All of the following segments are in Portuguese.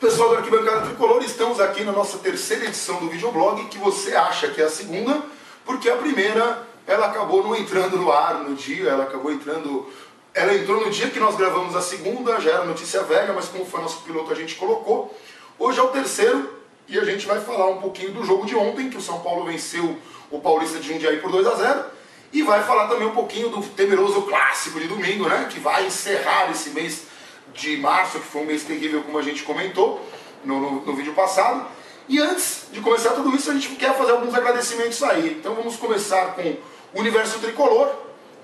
Pessoal do Arquibancada Tricolor, estamos aqui na nossa terceira edição do videoblog, que você acha que é a segunda, porque a primeira, ela acabou não entrando no ar no dia, ela entrou no dia que nós gravamos a segunda, já era notícia velha, mas como foi nosso piloto a gente colocou. Hoje é o terceiro e a gente vai falar um pouquinho do jogo de ontem, que o São Paulo venceu o Paulista de Jundiaí por 2-0, e vai falar também um pouquinho do temeroso clássico de domingo, né, que vai encerrar esse mês de março, que foi um mês terrível, como a gente comentou no vídeo passado. E antes de começar tudo isso, a gente quer fazer alguns agradecimentos aí. Então vamos começar com o Universo Tricolor,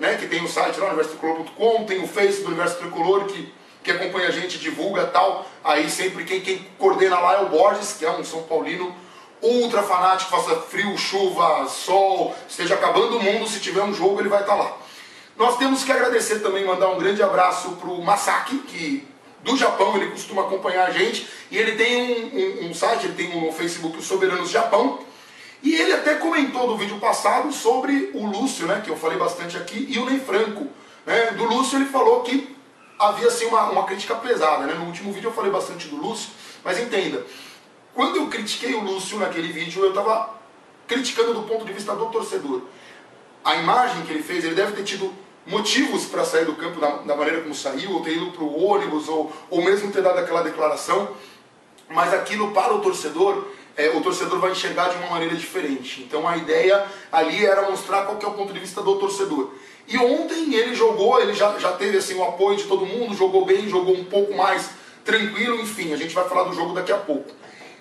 né, que tem o site lá, universotricolor.com, tem o Face do Universo Tricolor, que acompanha a gente, divulga tal. Aí sempre quem coordena lá é o Borges, que é um São Paulino ultra fanático, faça frio, chuva, sol, esteja acabando o mundo, se tiver um jogo ele vai estar lá. Nós temos que agradecer também, mandar um grande abraço para o Masaki, que do Japão ele costuma acompanhar a gente, e ele tem um site, ele tem no Facebook o Soberanos Japão, e ele até comentou no vídeo passado sobre o Lúcio, né, que eu falei bastante aqui, e o Ney Franco. Né, do Lúcio ele falou que havia assim, uma crítica pesada, né? No último vídeo eu falei bastante do Lúcio, mas entenda, quando eu critiquei o Lúcio naquele vídeo, eu estava criticando do ponto de vista do torcedor. A imagem que ele fez, ele deve ter tido motivos para sair do campo da maneira como saiu, ou ter ido para o ônibus, ou mesmo ter dado aquela declaração, mas aquilo para o torcedor vai enxergar de uma maneira diferente. Então a ideia ali era mostrar qual que é o ponto de vista do torcedor. E ontem ele jogou, ele já teve assim, o apoio de todo mundo, jogou bem, jogou um pouco mais tranquilo, enfim, a gente vai falar do jogo daqui a pouco.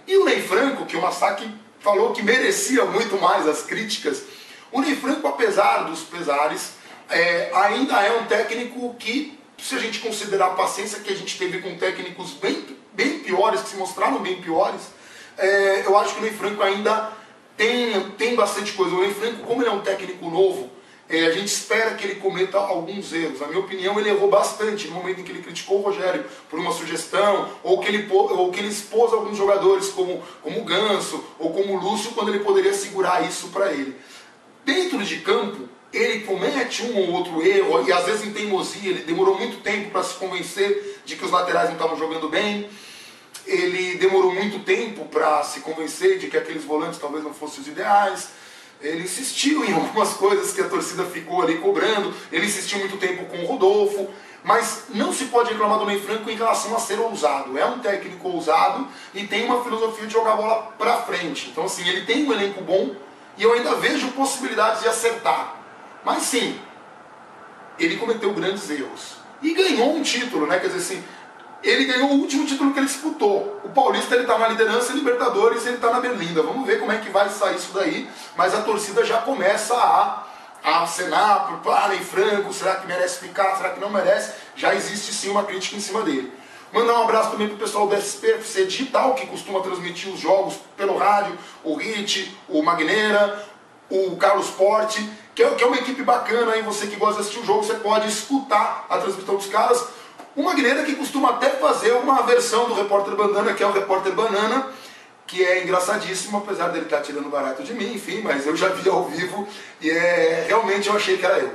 E o Ney Franco, que o Masaki falou que merecia muito mais as críticas, o Ney Franco, apesar dos pesares, ainda é um técnico que, se a gente considerar a paciência que a gente teve com técnicos bem piores, que se mostraram bem piores, eu acho que o Ney Franco ainda tem bastante coisa. O Ney Franco, como ele é um técnico novo, a gente espera que ele cometa alguns erros. Na minha opinião, ele errou bastante no momento em que ele criticou o Rogério por uma sugestão, ou que ele expôs alguns jogadores como o Ganso, ou como o Lúcio, quando ele poderia segurar isso para ele. Dentro de campo, ele comete um ou outro erro, e às vezes em teimosia, ele demorou muito tempo para se convencer de que os laterais não estavam jogando bem, ele demorou muito tempo para se convencer de que aqueles volantes talvez não fossem os ideais, ele insistiu em algumas coisas que a torcida ficou ali cobrando, ele insistiu muito tempo com o Rodolfo, mas não se pode reclamar do Ney Franco em relação a ser ousado. É um técnico ousado e tem uma filosofia de jogar a bola para frente. Então assim, ele tem um elenco bom, e eu ainda vejo possibilidades de acertar. Mas sim, ele cometeu grandes erros. E ganhou um título, né? Quer dizer assim, ele ganhou o último título que ele disputou. O Paulista, ele está na liderança, e Libertadores, ele está na Berlinda. Vamos ver como é que vai sair isso daí. Mas a torcida já começa a acenar por Ney Franco, será que merece ficar, será que não merece? Já existe sim uma crítica em cima dele. Mandar um abraço também para o pessoal do SPFC Digital, que costuma transmitir os jogos pelo rádio, o Rit, o Magneira, o Carlos Porte, que é uma equipe bacana, e você que gosta de assistir o jogo, você pode escutar a transmissão dos caras. O Magneira que costuma até fazer uma versão do Repórter Banana, que é o Repórter Banana, que é engraçadíssimo, apesar dele estar tirando barato de mim, enfim, mas eu já vi ao vivo, e realmente eu achei que era eu.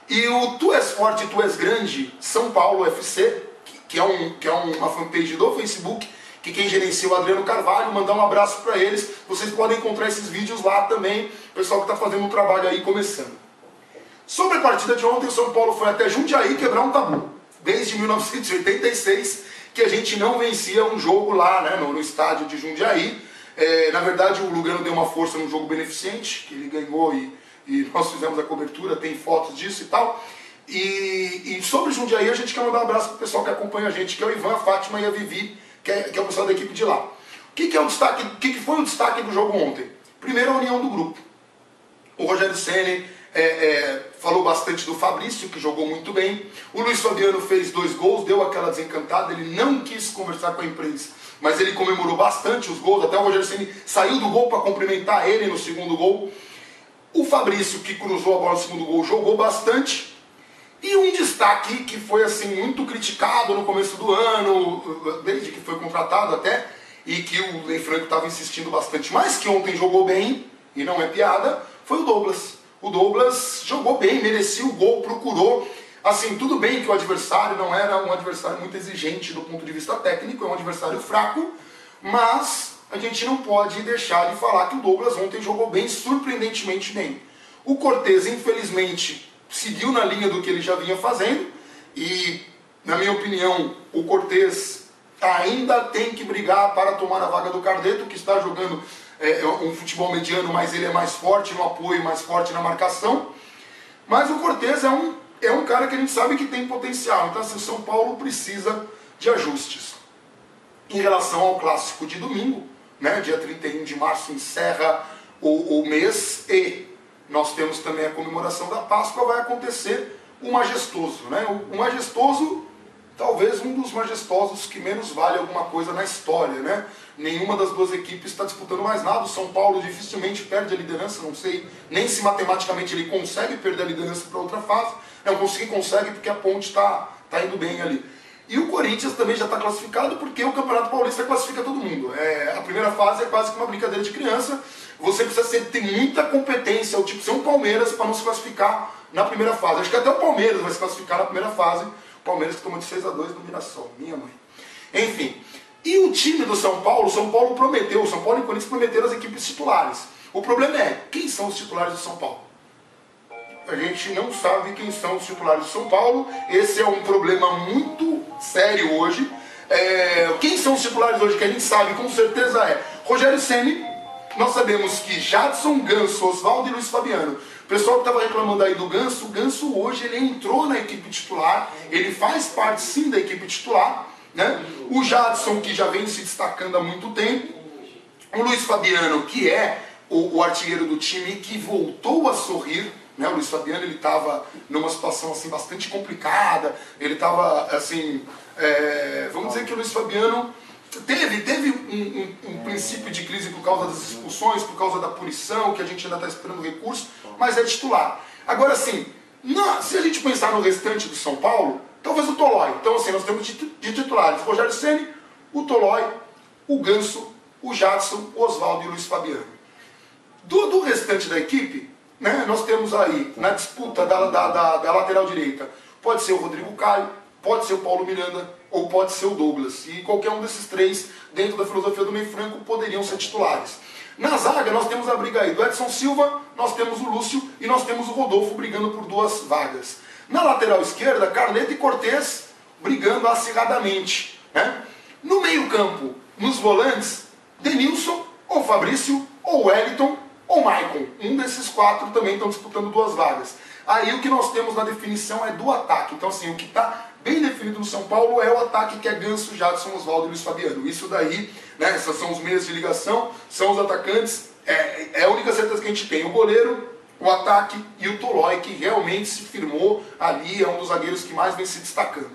E o Tu És Forte, Tu És Grande, São Paulo FC, que é uma fanpage do Facebook, que quem gerencia o Adriano Carvalho, mandar um abraço para eles. Vocês podem encontrar esses vídeos lá também, o pessoal que está fazendo um trabalho aí começando. Sobre a partida de ontem, o São Paulo foi até Jundiaí quebrar um tabu. Desde 1986 que a gente não vencia um jogo lá, né, no estádio de Jundiaí. Na verdade, o Lugano deu uma força no jogo beneficente, que ele ganhou e nós fizemos a cobertura, tem fotos disso e tal. E sobre Jundiaí, a gente quer mandar um abraço para o pessoal que acompanha a gente, que é o Ivan, a Fátima e a Vivi, que é o pessoal da equipe de lá. O que foi o destaque do jogo ontem? Primeiro, a união do grupo. O Rogério Ceni falou bastante do Fabrício, que jogou muito bem. O Luiz Fabiano fez 2 gols, deu aquela desencantada, ele não quis conversar com a imprensa, mas ele comemorou bastante os gols, até o Rogério Ceni saiu do gol para cumprimentar ele no segundo gol. O Fabrício, que cruzou a bola no segundo gol, jogou bastante. E um destaque que foi assim muito criticado no começo do ano, desde que foi contratado até, e que o Ney Franco estava insistindo bastante, mas que ontem jogou bem, e não é piada, foi o Douglas. O Douglas jogou bem, merecia o gol, procurou. Assim, tudo bem que o adversário não era um adversário muito exigente do ponto de vista técnico, é um adversário fraco, mas a gente não pode deixar de falar que o Douglas ontem jogou bem, surpreendentemente bem. O Cortez, infelizmente, seguiu na linha do que ele já vinha fazendo e, na minha opinião, o Cortez ainda tem que brigar para tomar a vaga do Carleto, que está jogando um futebol mediano, mas ele é mais forte no apoio, mais forte na marcação. Mas o Cortez é um cara que a gente sabe que tem potencial, então assim, o São Paulo precisa de ajustes. Em relação ao clássico de domingo, né, dia 31 de março encerra o mês e nós temos também a comemoração da Páscoa, vai acontecer o majestoso. Né? O majestoso, talvez um dos majestosos que menos vale alguma coisa na história. Né? Nenhuma das duas equipes está disputando mais nada, o São Paulo dificilmente perde a liderança, não sei nem se matematicamente ele consegue perder a liderança para outra fase. Não, consegue porque a Ponte está indo bem ali. E o Corinthians também já está classificado porque o Campeonato Paulista classifica todo mundo. A primeira fase é quase que uma brincadeira de criança. Você precisa ter muita competência, o tipo ser um Palmeiras para não se classificar na primeira fase. Acho que até o Palmeiras vai se classificar na primeira fase. O Palmeiras que tomou de 6-2 no Mirassol, minha mãe. Enfim. E o time do São Paulo prometeu, o São Paulo e o Corinthians prometeram as equipes titulares. O problema é, quem são os titulares do São Paulo? A gente não sabe quem são os titulares do São Paulo. Esse é um problema muito sério hoje. Quem são os titulares hoje que a gente sabe com certeza é Rogério Ceni. Nós sabemos que Jadson, Ganso, Oswaldo e Luiz Fabiano. O pessoal que estava reclamando aí do Ganso, o Ganso hoje ele entrou na equipe titular. Ele faz parte sim da equipe titular. Né? O Jadson, que já vem se destacando há muito tempo. O Luiz Fabiano, que é o artilheiro do time, que voltou a sorrir. Né? O Luiz Fabiano estava numa situação assim, bastante complicada. Ele estava assim... vamos dizer que o Luiz Fabiano teve um princípio de crise por causa das expulsões, por causa da punição, que a gente ainda está esperando o recurso, mas é titular. Agora sim, se a gente pensar no restante do São Paulo, talvez o Tolói. Então assim, nós temos de titulares Rogério Ceni, o Tolói, o Ganso, o Jadson, o Oswaldo e o Luiz Fabiano. Do restante da equipe, né, nós temos aí, na disputa da lateral direita, pode ser o Rodrigo Caio, pode ser o Paulo Miranda ou pode ser o Douglas. E qualquer um desses três, dentro da filosofia do meio franco, poderiam ser titulares. Na zaga, nós temos a briga aí do Edson Silva, nós temos o Lúcio e nós temos o Rodolfo brigando por 2 vagas. Na lateral esquerda, Carleto e Cortez brigando acirradamente. Né? No meio campo, nos volantes, Denilson, ou Fabrício, ou Wellington, ou Maicon. Um desses 4 também estão disputando 2 vagas. Aí o que nós temos na definição é do ataque. Então assim, o que está bem definido no São Paulo é o ataque que é Ganso, Jadson, Oswaldo e Luiz Fabiano. Isso daí, né, essas são os meios de ligação, são os atacantes, é a única certeza que a gente tem. O goleiro, o ataque e o Tolói, que realmente se firmou ali, é um dos zagueiros que mais vem se destacando.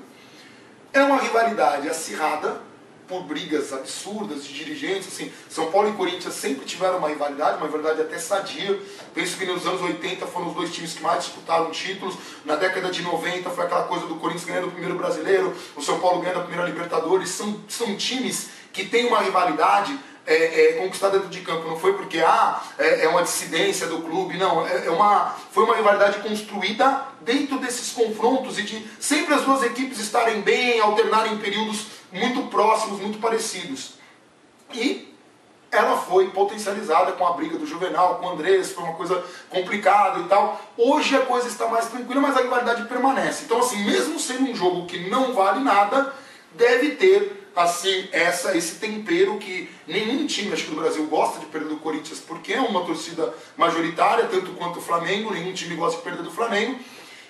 É uma rivalidade acirrada, por brigas absurdas de dirigentes, assim, São Paulo e Corinthians sempre tiveram uma rivalidade até sadia. Penso que nos anos 80 foram os 2 times que mais disputaram títulos, na década de 90 foi aquela coisa do Corinthians ganhando o primeiro brasileiro, o São Paulo ganhando a primeira Libertadores. São times que têm uma rivalidade conquistada dentro de campo, não foi porque é uma dissidência do clube, não, foi uma rivalidade construída dentro desses confrontos e de sempre as duas equipes estarem bem, alternarem períodos muito próximos, muito parecidos. E ela foi potencializada com a briga do Juvenal, com o Andrés, foi uma coisa complicada e tal. Hoje a coisa está mais tranquila, mas a rivalidade permanece. Então assim, mesmo sendo um jogo que não vale nada, deve ter assim, esse tempero que nenhum time, acho que do Brasil, gosta de perder do Corinthians, porque é uma torcida majoritária, tanto quanto o Flamengo, nenhum time gosta de perder do Flamengo.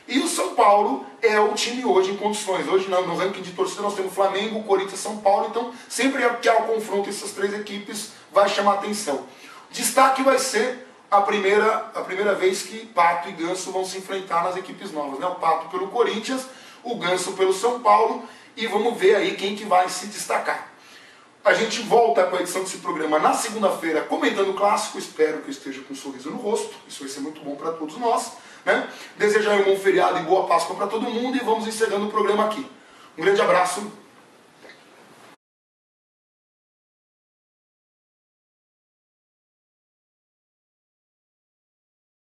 E o São Paulo é o time hoje em condições. Hoje no ranking de torcida nós temos Flamengo, Corinthians, São Paulo, então sempre que há o confronto essas 3 equipes vai chamar atenção. Destaque vai ser a primeira vez que Pato e Ganso vão se enfrentar nas equipes novas. Né? O Pato pelo Corinthians, o Ganso pelo São Paulo, e vamos ver aí quem que vai se destacar. A gente volta com a edição desse programa na segunda-feira comentando o clássico, espero que eu esteja com um sorriso no rosto, isso vai ser muito bom para todos nós. Né? Desejo aí um bom feriado e boa Páscoa para todo mundo e vamos encerrando o programa aqui. Um grande abraço.